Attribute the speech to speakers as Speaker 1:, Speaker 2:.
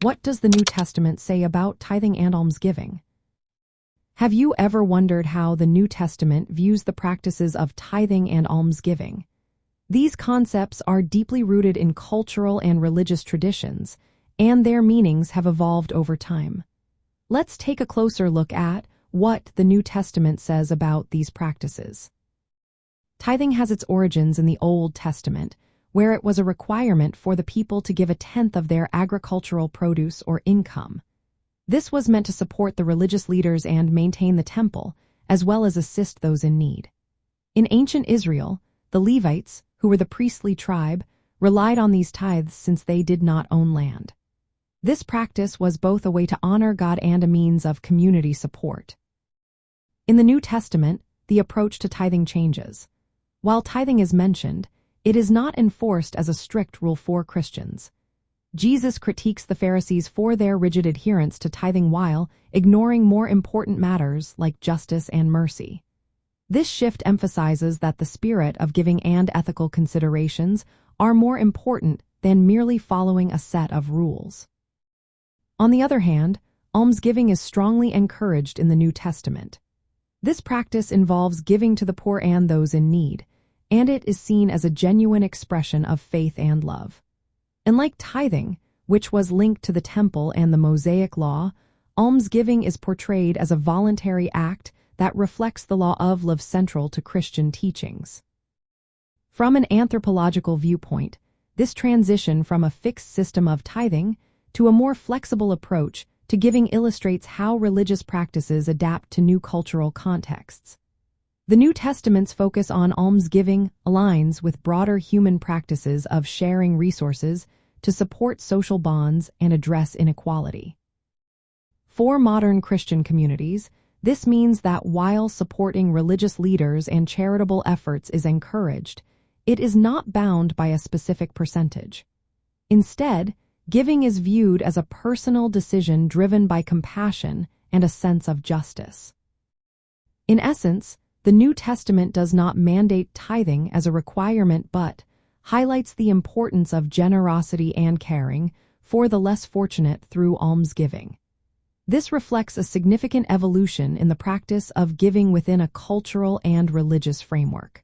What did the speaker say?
Speaker 1: What does the New Testament say about tithing and almsgiving? Have you ever wondered how the New Testament views the practices of tithing and almsgiving? These concepts are deeply rooted in cultural and religious traditions, and their meanings have evolved over time. Let's take a closer look at what the New Testament says about these practices. Tithing has its origins in the Old Testament, where it was a requirement for the people to give a tenth of their agricultural produce or income. This was meant to support the religious leaders and maintain the temple, as well as assist those in need. In ancient Israel, the Levites, who were the priestly tribe, relied on these tithes since they did not own land. This practice was both a way to honor God and a means of community support. In the New Testament, the approach to tithing changes. While tithing is mentioned, it is not enforced as a strict rule for Christians. Jesus critiques the Pharisees for their rigid adherence to tithing while ignoring more important matters like justice and mercy. This shift emphasizes that the spirit of giving and ethical considerations are more important than merely following a set of rules. On the other hand, almsgiving is strongly encouraged in the New Testament. This practice involves giving to the poor and those in need, and it is seen as a genuine expression of faith and love. Unlike tithing, which was linked to the temple and the Mosaic law, almsgiving is portrayed as a voluntary act that reflects the law of love central to Christian teachings. From an anthropological viewpoint, this transition from a fixed system of tithing to a more flexible approach to giving illustrates how religious practices adapt to new cultural contexts. The New Testament's focus on almsgiving aligns with broader human practices of sharing resources to support social bonds and address inequality. For modern Christian communities, this means that while supporting religious leaders and charitable efforts is encouraged, it is not bound by a specific percentage. Instead, giving is viewed as a personal decision driven by compassion and a sense of justice. In essence, the New Testament does not mandate tithing as a requirement but highlights the importance of generosity and caring for the less fortunate through almsgiving. This reflects a significant evolution in the practice of giving within a cultural and religious framework.